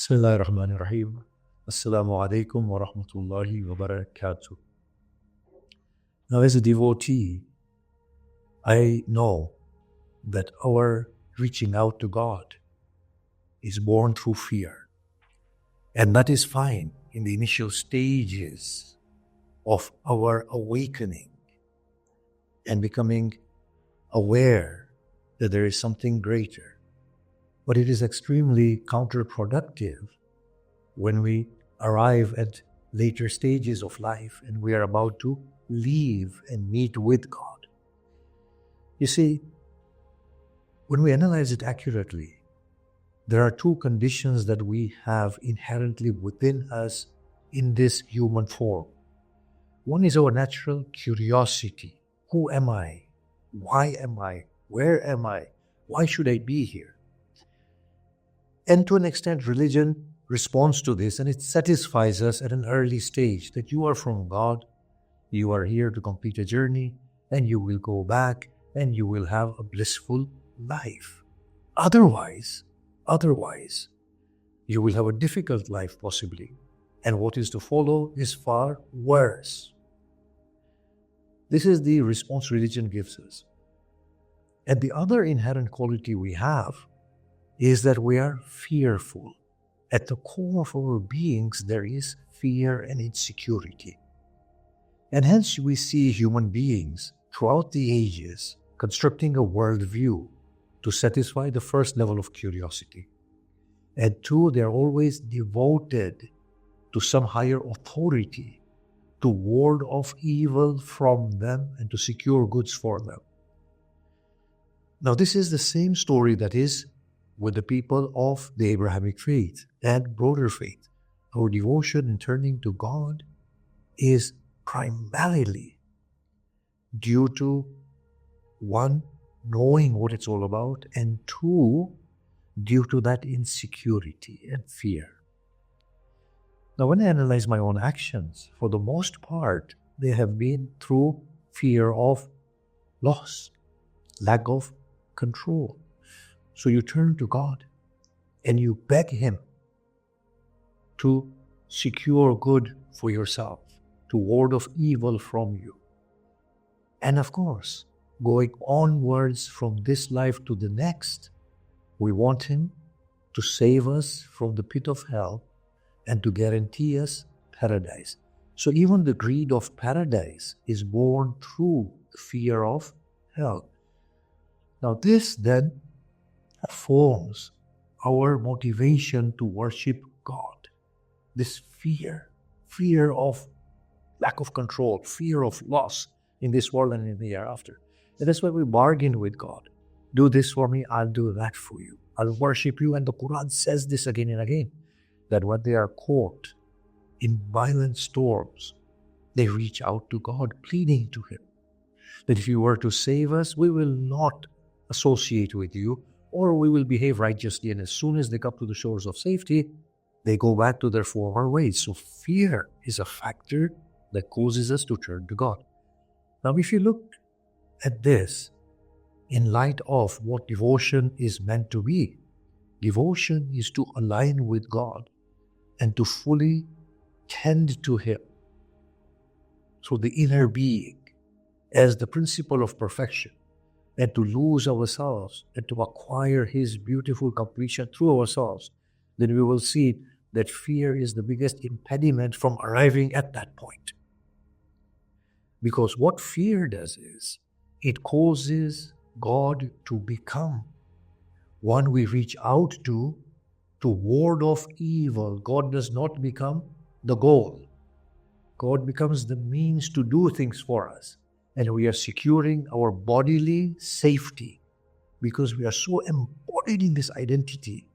Bismillahirrahmanirrahim. Assalamu alaikum wa rahmatullahi wa barakatuh. Now, as a devotee, I know that our reaching out to God is born through fear. And that is fine in the initial stages of our awakening and becoming aware that there is something greater. But it is extremely counterproductive when we arrive at later stages of life and we are about to leave and meet with God. You see, when we analyze it accurately, there are two conditions that we have inherently within us in this human form. One is our natural curiosity. Who am I? Why am I? Where am I? Why should I be here? And to an extent, religion responds to this and it satisfies us at an early stage that you are from God, you are here to complete a journey, and you will go back and you will have a blissful life. Otherwise, you will have a difficult life possibly, and what is to follow is far worse. This is the response religion gives us. And the other inherent quality we have is that we are fearful. At the core of our beings, there is fear and insecurity. And hence we see human beings throughout the ages constructing a worldview to satisfy the first level of curiosity. And two, they are always devoted to some higher authority to ward off evil from them and to secure goods for them. Now, this is the same story that is with the people of the Abrahamic faith and broader faith. Our devotion in turning to God is primarily due to, one, knowing what it's all about, and two, due to that insecurity and fear. Now, when I analyze my own actions, for the most part, they have been through fear of loss, lack of control. So you turn to God and you beg Him to secure good for yourself, to ward off evil from you. And of course, going onwards from this life to the next, we want Him to save us from the pit of hell and to guarantee us paradise. So even the greed of paradise is born through the fear of hell. Now this then forms our motivation to worship God. This fear of lack of control, fear of loss in this world and in the hereafter. And that's why we bargain with God. Do this for me, I'll do that for you. I'll worship you. And the Quran says this again and again, that when they are caught in violent storms, they reach out to God, pleading to Him that if you were to save us, we will not associate with you, or we will behave righteously. And as soon as they come to the shores of safety, they go back to their former ways. So fear is a factor that causes us to turn to God. Now, if you look at this in light of what devotion is meant to be, devotion is to align with God and to fully tend to Him. So the inner being as the principle of perfection, and to lose ourselves and to acquire His beautiful completion through ourselves, then we will see that fear is the biggest impediment from arriving at that point. Because what fear does is, it causes God to become one we reach out to ward off evil. God does not become the goal. God becomes the means to do things for us. And we are securing our bodily safety because we are so embodied in this identity.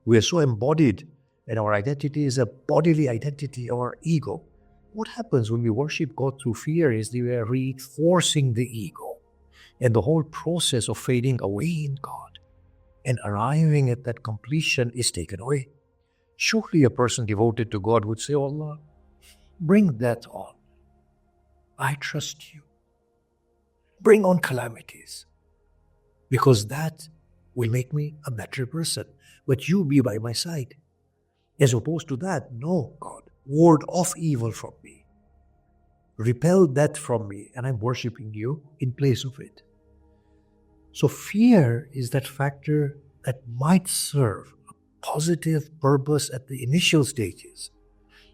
We are so embodied, and our identity is a bodily identity, our ego. What happens when we worship God through fear is that we are reinforcing the ego. And the whole process of fading away in God and arriving at that completion is taken away. Surely a person devoted to God would say, oh Allah, bring that on. I trust you. Bring on calamities, because that will make me a better person. But you be by my side. As opposed to that, no, God, ward off evil from me. Repel that from me, and I'm worshiping you in place of it. So fear is that factor that might serve a positive purpose at the initial stages,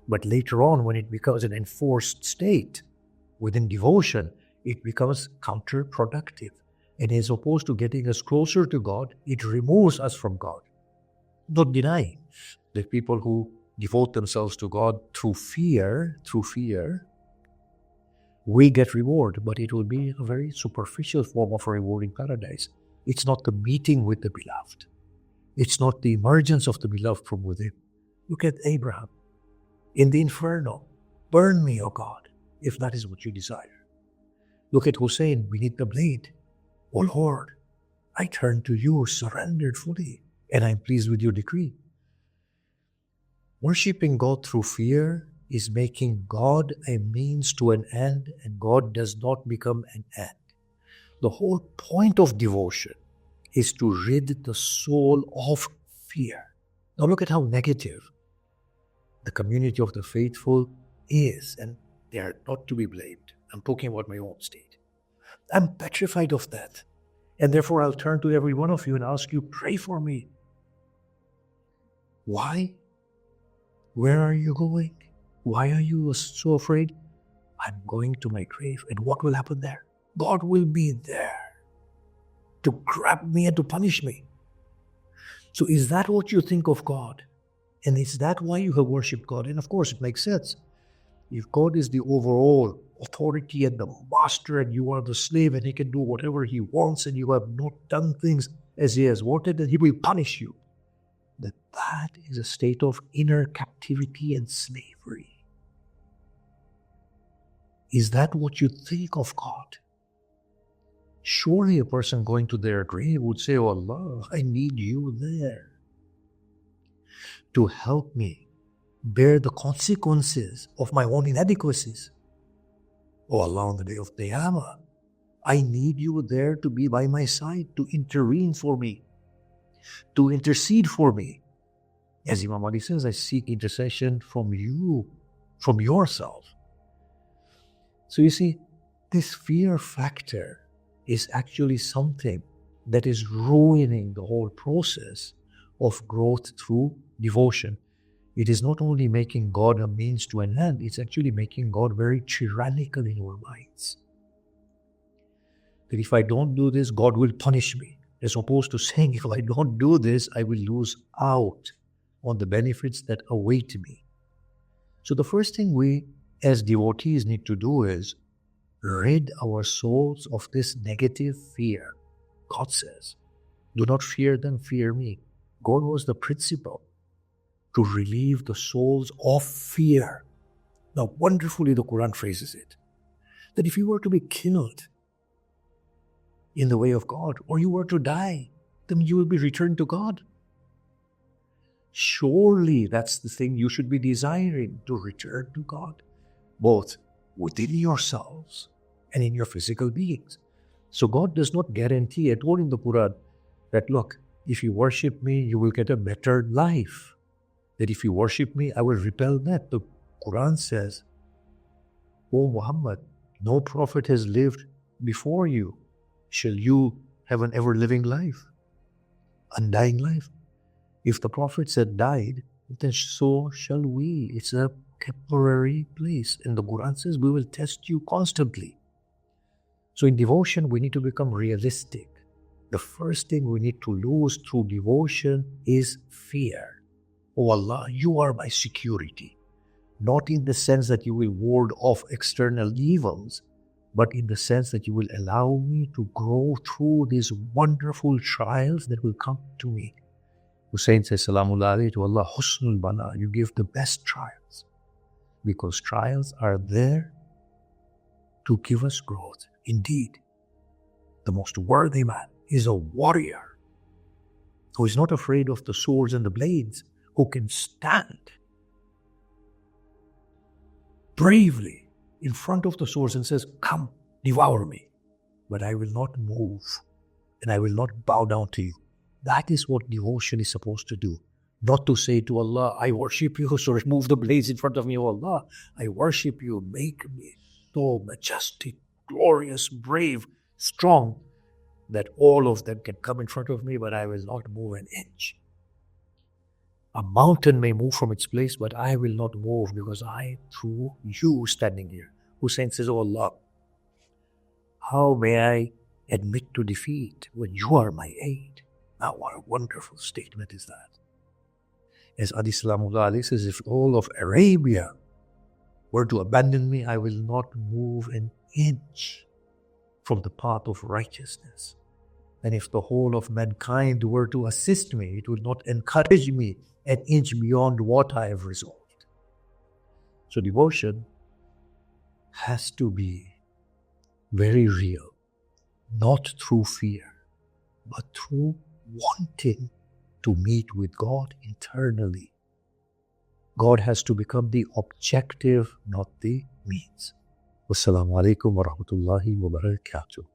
but later on, when it becomes an enforced state within devotion, it becomes counterproductive. And as opposed to getting us closer to God, it removes us from God. Not denying that people who devote themselves to God through fear, we get reward, but it will be a very superficial form of a rewarding paradise. It's not the meeting with the beloved. It's not the emergence of the beloved from within. Look at Abraham in the inferno. Burn me, O God, if that is what you desire. Look at Hussein beneath the blade. O Lord, I turn to you, surrendered fully, and I am pleased with your decree. Worshipping God through fear is making God a means to an end, and God does not become an end. The whole point of devotion is to rid the soul of fear. Now look at how negative the community of the faithful is, and they are not to be blamed. I'm talking about my own state. I'm petrified of that. And therefore I'll turn to every one of you and ask you, pray for me. Why? Where are you going? Why are you so afraid? I'm going to my grave, and what will happen there? God will be there to grab me and to punish me. So is that what you think of God? And is that why you have worshipped God? And of course it makes sense. If God is the overall authority and the master, and you are the slave, and He can do whatever He wants, and you have not done things as He has wanted, then He will punish you. That is a state of inner captivity and slavery. Is that what you think of God? Surely a person going to their grave would say, "Oh Allah, I need you there to help me bear the consequences of my own inadequacies. Oh Allah, on the day of Qiyamah, I need you there to be by my side, to intervene for me, to intercede for me." As Imam Ali says, I seek intercession from you, from yourself. So you see, this fear factor is actually something that is ruining the whole process of growth through devotion. It is not only making God a means to an end, it's actually making God very tyrannical in our minds. That if I don't do this, God will punish me. As opposed to saying, if I don't do this, I will lose out on the benefits that await me. So the first thing we as devotees need to do is rid our souls of this negative fear. God says, "Do not fear them, fear me." God was the principle to relieve the souls of fear. Now, wonderfully, the Quran phrases it, that if you were to be killed in the way of God, or you were to die, then you will be returned to God. Surely that's the thing you should be desiring, to return to God, both within yourselves and in your physical beings. So God does not guarantee at all in the Quran that, look, if you worship me, you will get a better life. That if you worship me, I will repel that. The Quran says, "O Muhammad, no prophet has lived before you. Shall you have an ever-living life, undying life?" If the prophets had died, then so shall we. It's a temporary place. And the Quran says, we will test you constantly. So in devotion, we need to become realistic. The first thing we need to lose through devotion is fear. Oh Allah, you are my security. Not in the sense that you will ward off external evils, but in the sense that you will allow me to grow through these wonderful trials that will come to me. Hussein says, Salamullah alayhi, to Allah, Husnul Bala, you give the best trials. Because trials are there to give us growth. Indeed, the most worthy man is a warrior who is not afraid of the swords and the blades, who can stand bravely in front of the swords and says, "Come, devour me, but I will not move and I will not bow down to you." That is what devotion is supposed to do. Not to say to Allah, I worship you, so remove the blades in front of me, oh Allah. I worship you, make me so majestic, glorious, brave, strong, that all of them can come in front of me, but I will not move an inch. A mountain may move from its place, but I will not move because I, through you standing here. Hussein says, oh Allah, how may I admit to defeat when you are my aid? Now, what a wonderful statement is that. As Adi Salamullah Ali says, if all of Arabia were to abandon me, I will not move an inch from the path of righteousness. And if the whole of mankind were to assist me, it would not encourage me an inch beyond what I have resolved. So devotion has to be very real, not through fear, but through wanting to meet with God internally. God has to become the objective, not the means. Wassalamu alaikum wa rahmatullahi wa barakatuh.